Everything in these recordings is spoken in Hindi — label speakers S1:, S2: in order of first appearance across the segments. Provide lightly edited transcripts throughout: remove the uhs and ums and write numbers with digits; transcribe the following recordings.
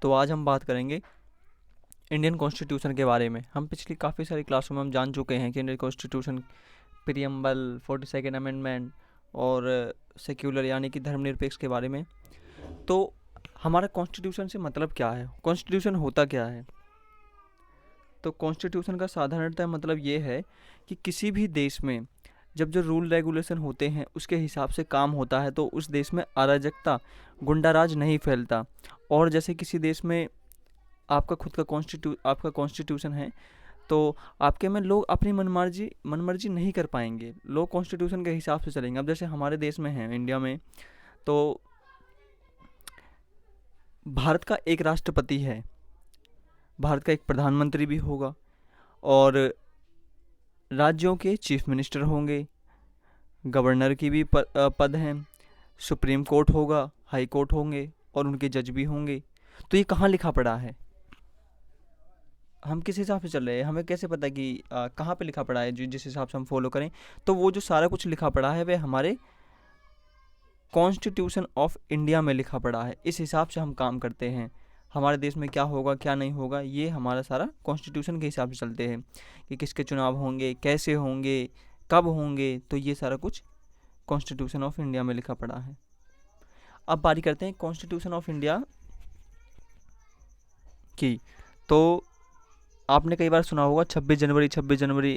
S1: तो आज हम बात करेंगे इंडियन कॉन्स्टिट्यूशन के बारे में। हम पिछली काफ़ी सारी क्लासों में हम जान चुके हैं कि Indian constitution, preamble, 42nd amendment और सेक्युलर यानी कि धर्मनिरपेक्ष के बारे में। तो हमारा कॉन्स्टिट्यूशन से मतलब क्या है, कॉन्स्टिट्यूशन होता क्या है? तो कॉन्स्टिट्यूशन का साधारणतः मतलब ये है कि किसी भी देश में जब जो रूल रेगुलेशन होते हैं उसके हिसाब से काम होता है तो उस देश में अराजकता, गुंडाराज नहीं फैलता। और जैसे किसी देश में आपका खुद का कॉन्स्टिट्यूशन है तो आपके में लोग अपनी मनमर्जी नहीं कर पाएंगे, लोग कॉन्स्टिट्यूशन के हिसाब से चलेंगे। अब जैसे हमारे देश में है, इंडिया में, तो भारत का एक राष्ट्रपति है, भारत का एक प्रधानमंत्री भी होगा और राज्यों के चीफ मिनिस्टर होंगे, गवर्नर की भी पद हैं, सुप्रीम कोर्ट होगा, हाई कोर्ट होंगे और उनके जज भी होंगे। तो ये कहाँ लिखा पड़ा है? हम किस हिसाब से चल रहे हैं, हमें कैसे पता कि कहाँ पे लिखा पड़ा है? जिस हिसाब से हम फॉलो करें, तो वो जो सारा कुछ लिखा पड़ा है वह हमारे कॉन्स्टिट्यूशन ऑफ इंडिया में लिखा पड़ा है। इस हिसाब से हम काम करते हैं। हमारे देश में क्या होगा क्या नहीं होगा ये हमारा सारा कॉन्स्टिट्यूशन के हिसाब से चलते हैं कि किसके चुनाव होंगे, कैसे होंगे, कब होंगे, तो ये सारा कुछ कॉन्स्टिट्यूशन ऑफ इंडिया में लिखा पड़ा है। अब बारी करते हैं कॉन्स्टिट्यूशन ऑफ इंडिया की। तो आपने कई बार सुना होगा 26 जनवरी,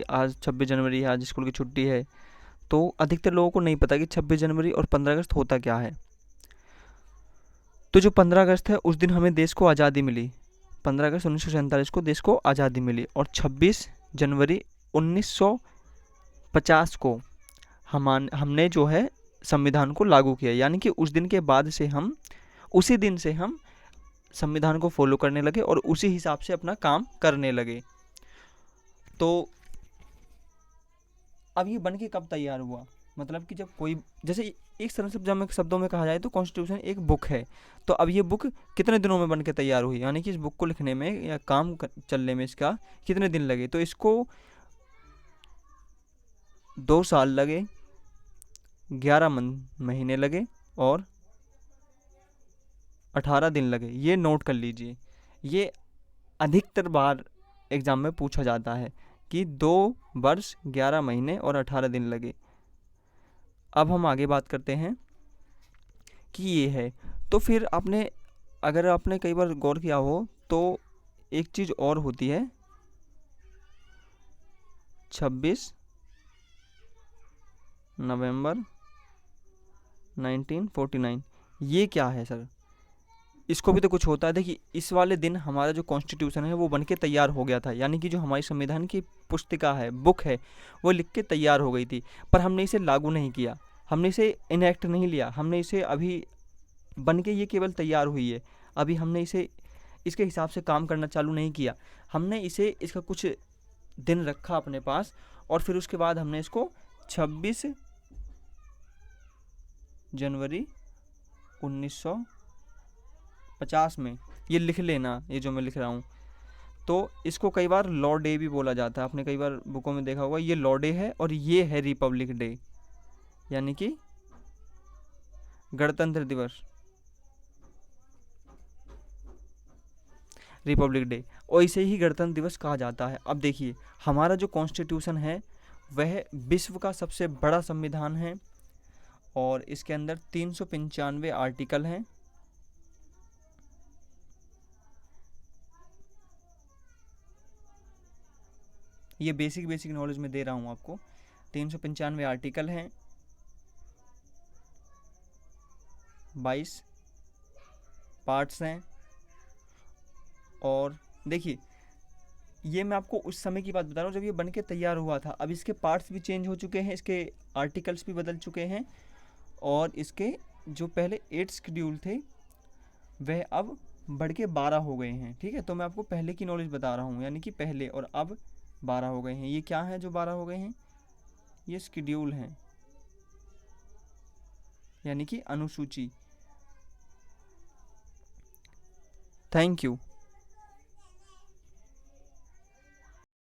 S1: आज 26 जनवरी है, आज स्कूल की छुट्टी है। तो अधिकतर लोगों को नहीं पता कि 26 जनवरी और 15 अगस्त होता क्या है। तो जो 15 अगस्त है उस दिन हमें देश को आज़ादी मिली, 15 अगस्त 1947 को देश को आज़ादी मिली। और 26 जनवरी 1950 को हमने जो है संविधान को लागू किया। यानी कि उस दिन के बाद से उसी दिन से हम संविधान को फॉलो करने लगे और उसी हिसाब से अपना काम करने लगे। तो अब ये बन के कब तैयार हुआ? मतलब कि जब कोई, जैसे एक सरल शब्दों में कहा जाए तो कॉन्स्टिट्यूशन एक बुक है। तो अब ये बुक कितने दिनों में बन के तैयार हुई, यानी कि इस बुक को लिखने में या चलने में इसका कितने दिन लगे? तो इसको 2 साल लगे, 11 महीने लगे और 18 दिन लगे। ये नोट कर लीजिए, ये अधिकतर बार एग्ज़ाम में पूछा जाता है कि 2 वर्ष 11 महीने और 18 दिन लगे। अब हम आगे बात करते हैं कि ये है। तो फिर अगर आपने कई बार गौर किया हो तो एक चीज़ और होती है, 26 नवंबर 1949। ये क्या है सर? इसको भी तो कुछ होता है। देखिए, इस वाले दिन हमारा जो कॉन्स्टिट्यूशन है वो बन के तैयार हो गया था। यानी कि जो हमारी संविधान की पुस्तिका है, बुक है, वो लिख के तैयार हो गई थी, पर हमने इसे लागू नहीं किया, हमने इसे इनएक्ट नहीं लिया, हमने इसे अभी बन के ये केवल तैयार हुई है, अभी हमने इसके हिसाब से काम करना चालू नहीं किया। हमने इसका कुछ दिन रखा अपने पास और फिर उसके बाद हमने इसको 26 जनवरी 1950 में, ये लिख लेना, ये जो मैं लिख रहा हूँ। तो इसको कई बार लॉ डे भी बोला जाता है, आपने कई बार बुकों में देखा होगा। ये लॉ डे है और ये है रिपब्लिक डे, यानी कि गणतंत्र दिवस, रिपब्लिक डे, और इसे ही गणतंत्र दिवस कहा जाता है। अब देखिए, हमारा जो कॉन्स्टिट्यूशन है वह विश्व का सबसे बड़ा संविधान है और इसके अंदर 395 आर्टिकल हैं। ये बेसिक नॉलेज में दे रहा हूँ आपको। 395 आर्टिकल हैं, 22 पार्ट्स हैं। और देखिए, ये मैं आपको उस समय की बात बता रहा हूँ जब ये बन के तैयार हुआ था। अब इसके पार्ट्स भी चेंज हो चुके हैं, इसके आर्टिकल्स भी बदल चुके हैं और इसके जो पहले 8 शेड्यूल थे वह अब बढ़ के 12 हो गए हैं। ठीक है, तो मैं आपको पहले की नॉलेज बता रहा हूँ, यानी कि पहले और अब 12 हो गए हैं। ये क्या है जो 12 हो गए हैं? ये शेड्यूल हैं, यानी कि अनुसूची। Thank you.